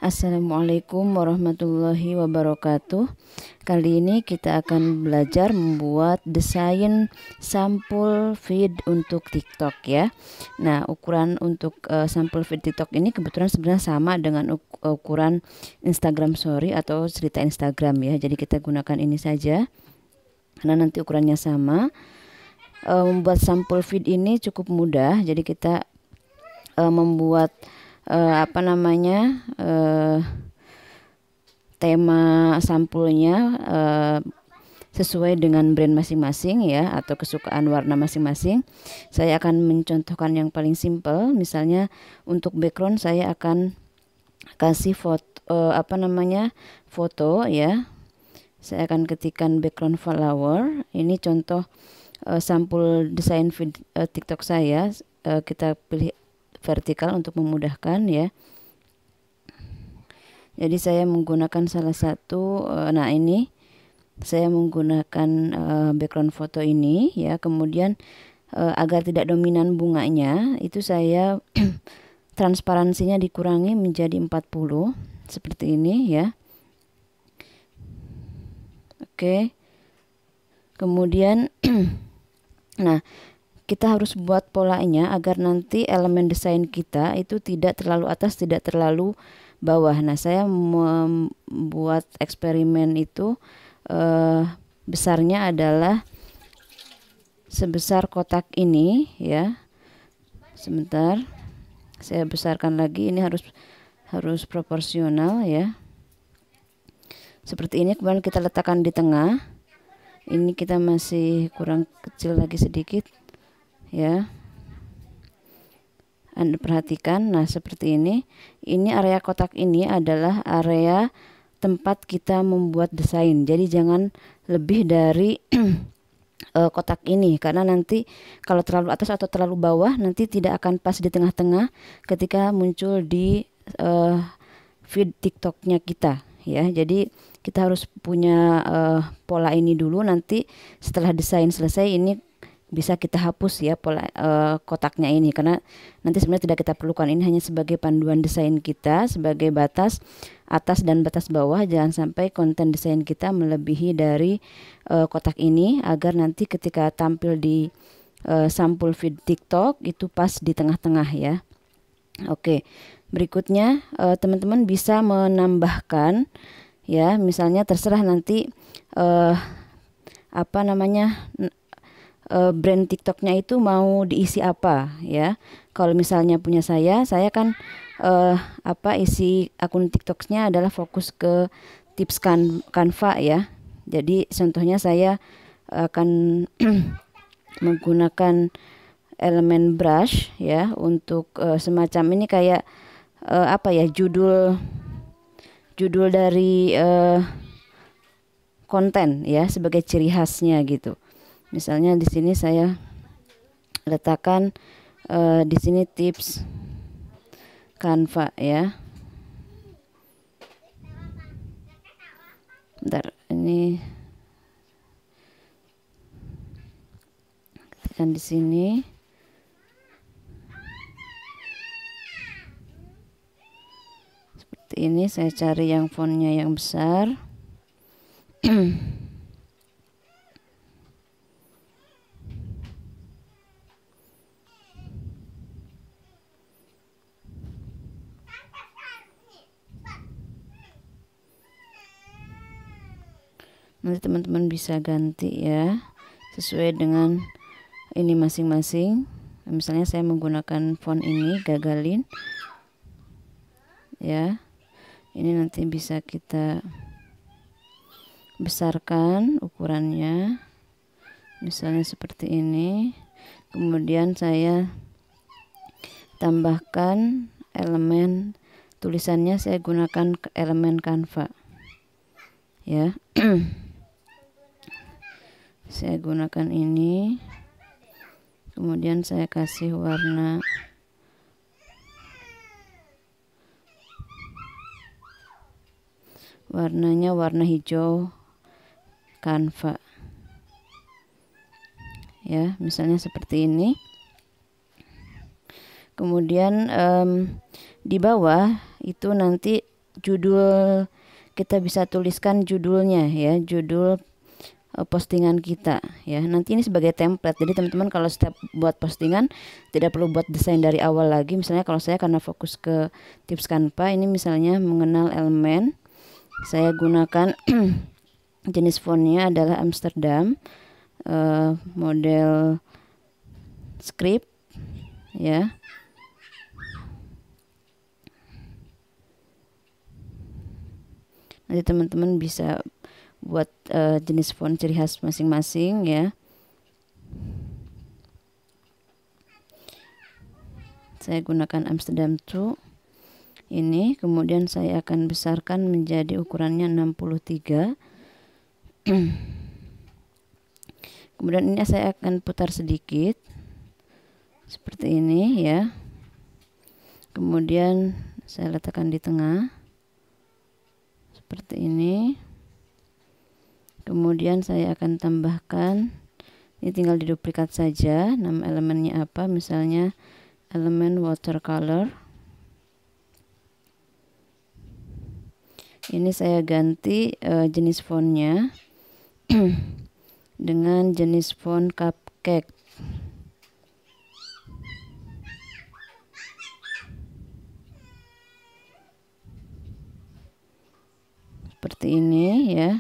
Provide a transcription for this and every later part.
Assalamualaikum warahmatullahi wabarakatuh. Kali ini kita akan belajar membuat desain sampul feed untuk TikTok ya. Nah, ukuran untuk sampul feed TikTok ini kebetulan sebenarnya sama dengan ukuran Instagram Story atau cerita Instagram ya. Jadi kita gunakan ini saja karena nanti ukurannya sama. Membuat sampul feed ini cukup mudah. Jadi kita membuat tema sampulnya sesuai dengan brand masing-masing ya, atau kesukaan warna masing-masing. Saya akan mencontohkan yang paling simple. Misalnya untuk background saya akan kasih foto ya. Saya akan ketikkan background flower. Ini contoh sampul desain feed TikTok saya. Kita pilih vertikal untuk memudahkan ya. Jadi saya menggunakan salah satu, nah ini saya menggunakan background foto ini ya. Kemudian agar tidak dominan bunganya, itu saya transparansinya dikurangi menjadi 40 seperti ini ya. Oke. Kemudian nah, kita harus buat polanya agar nanti elemen desain kita itu tidak terlalu atas, tidak terlalu bawah. Nah, saya membuat eksperimen itu besarnya adalah sebesar kotak ini ya. Sebentar, saya besarkan lagi. Ini harus proporsional ya. Seperti ini. Kemudian kita letakkan di tengah. Ini kita masih kurang kecil lagi sedikit ya. Anda perhatikan, nah seperti ini. Ini area kotak ini adalah area tempat kita membuat desain. Jadi jangan lebih dari kotak ini, karena nanti kalau terlalu atas atau terlalu bawah nanti tidak akan pas di tengah-tengah ketika muncul di feed TikToknya kita ya. Jadi kita harus punya pola ini dulu. Nanti setelah desain selesai ini bisa kita hapus ya pola kotaknya ini, karena nanti sebenarnya tidak kita perlukan. Ini hanya sebagai panduan desain kita, sebagai batas atas dan batas bawah. Jangan sampai konten desain kita melebihi dari kotak ini, agar nanti ketika tampil di sampul feed TikTok itu pas di tengah-tengah ya. Oke, berikutnya teman-teman bisa menambahkan ya, misalnya terserah nanti brand TikToknya itu mau diisi apa ya. Kalau misalnya punya saya kan isi akun TikToknya adalah fokus ke tips Canva ya. Jadi contohnya saya akan menggunakan elemen brush ya untuk semacam ini kayak judul dari konten ya, sebagai ciri khasnya gitu. Misalnya di sini saya letakkan di sini tips Canva ya. Bentar, ini ketikkan di sini. Seperti ini, saya cari yang fontnya yang besar. Nanti teman-teman bisa ganti ya sesuai dengan ini masing-masing. Misalnya saya menggunakan font ini, Gagalin ya. Ini nanti bisa kita besarkan ukurannya, misalnya seperti ini. Kemudian saya tambahkan elemen tulisannya, saya gunakan elemen Canva ya. Saya gunakan ini, kemudian saya kasih warnanya warna hijau Canva ya, misalnya seperti ini. Kemudian di bawah itu nanti judul, kita bisa tuliskan judulnya ya, judul postingan kita ya. Nanti ini sebagai template. Jadi teman-teman kalau setiap buat postingan tidak perlu buat desain dari awal lagi. Misalnya kalau saya karena fokus ke tips Canva, ini misalnya mengenal elemen, saya gunakan jenis fontnya adalah Amsterdam, model script ya. Nanti teman-teman bisa buat jenis font ciri khas masing-masing ya. Saya gunakan Amsterdam 2 ini, kemudian saya akan besarkan menjadi ukurannya 63. Kemudian ini saya akan putar sedikit seperti ini ya. Kemudian saya letakkan di tengah seperti ini. Kemudian saya akan tambahkan, ini tinggal diduplikat saja, nama elemennya apa, misalnya elemen watercolor. Ini saya ganti jenis fontnya dengan jenis font cupcake. Seperti ini ya.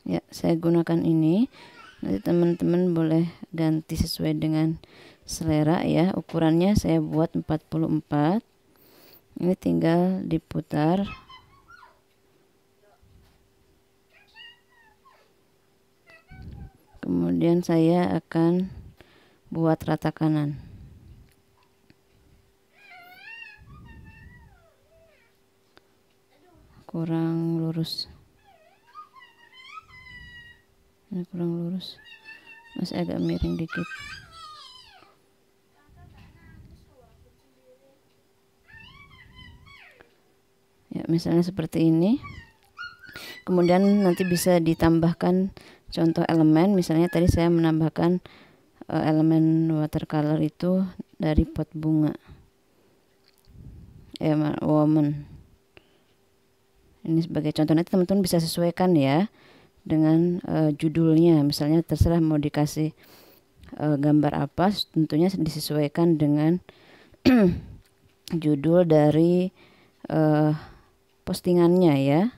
Ya, saya gunakan ini. Nanti teman-teman boleh ganti sesuai dengan selera ya. Ukurannya saya buat 44. Ini tinggal diputar. Kemudian saya akan buat rata kanan. Kurang lurus. Ini kurang lurus, masih agak miring dikit. Ya, misalnya seperti ini. Kemudian nanti bisa ditambahkan contoh elemen. Misalnya tadi saya menambahkan elemen watercolor itu dari pot bunga, woman. Ini sebagai contoh, nanti teman-teman bisa sesuaikan ya dengan judulnya. Misalnya terserah mau dikasih gambar apa, tentunya disesuaikan dengan judul dari postingannya ya.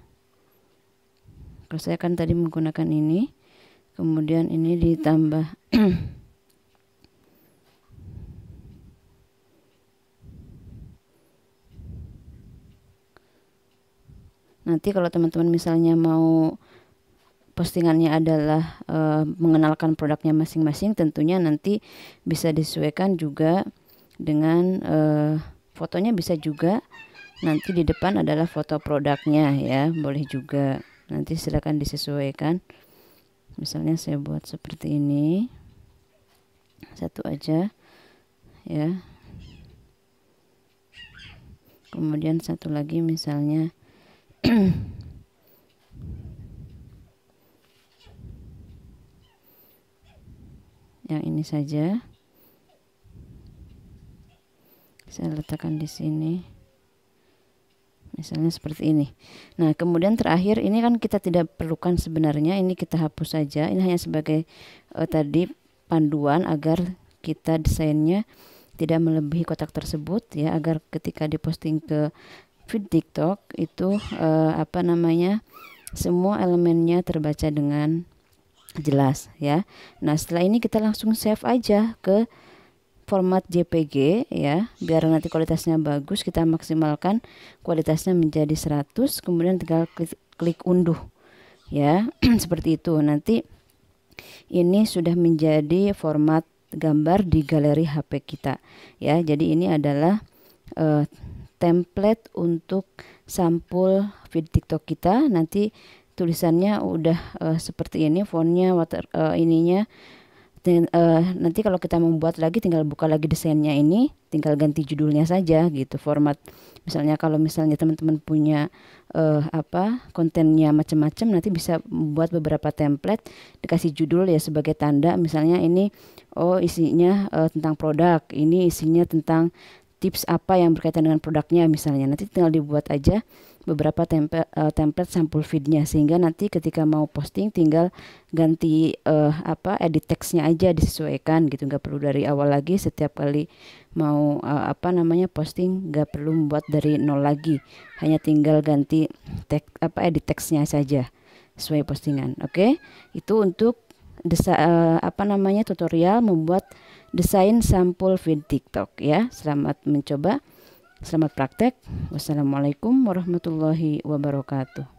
Kalau saya kan tadi menggunakan ini, kemudian ini ditambah nanti kalau teman-teman misalnya mau postingannya adalah mengenalkan produknya masing-masing, tentunya nanti bisa disesuaikan juga dengan fotonya, bisa juga nanti di depan adalah foto produknya ya, boleh juga, nanti silakan disesuaikan. Misalnya saya buat seperti ini, satu aja ya. Kemudian satu lagi misalnya yang ini saja saya letakkan di sini, misalnya seperti ini. Nah, kemudian terakhir ini kan kita tidak perlukan sebenarnya, ini kita hapus saja. Ini hanya sebagai tadi panduan agar kita desainnya tidak melebihi kotak tersebut ya, agar ketika diposting ke feed TikTok itu semua elemennya terbaca dengan jelas ya. Nah, setelah ini kita langsung save aja ke format JPG ya, biar nanti kualitasnya bagus. Kita maksimalkan kualitasnya menjadi 100, kemudian tinggal klik unduh ya. Seperti itu. Nanti ini sudah menjadi format gambar di galeri HP kita ya. Jadi ini adalah template untuk sampul feed TikTok kita. Nanti tulisannya udah seperti ini, fontnya, ininya Nanti kalau kita membuat lagi tinggal buka lagi desainnya ini, tinggal ganti judulnya saja gitu, format. Misalnya kalau misalnya teman-teman punya kontennya macam-macam, nanti bisa membuat beberapa template, dikasih judul ya sebagai tanda. Misalnya ini isinya tentang produk, ini isinya tentang tips apa yang berkaitan dengan produknya misalnya. Nanti tinggal dibuat aja beberapa template sampul feednya, sehingga nanti ketika mau posting tinggal ganti edit teksnya aja, disesuaikan gitu, nggak perlu dari awal lagi setiap kali mau posting, nggak perlu membuat dari nol lagi, hanya tinggal ganti edit teksnya saja sesuai postingan. Oke, itu untuk tutorial membuat desain sampul feed TikTok ya. Selamat mencoba. Selamat praktek. Wassalamualaikum warahmatullahi wabarakatuh.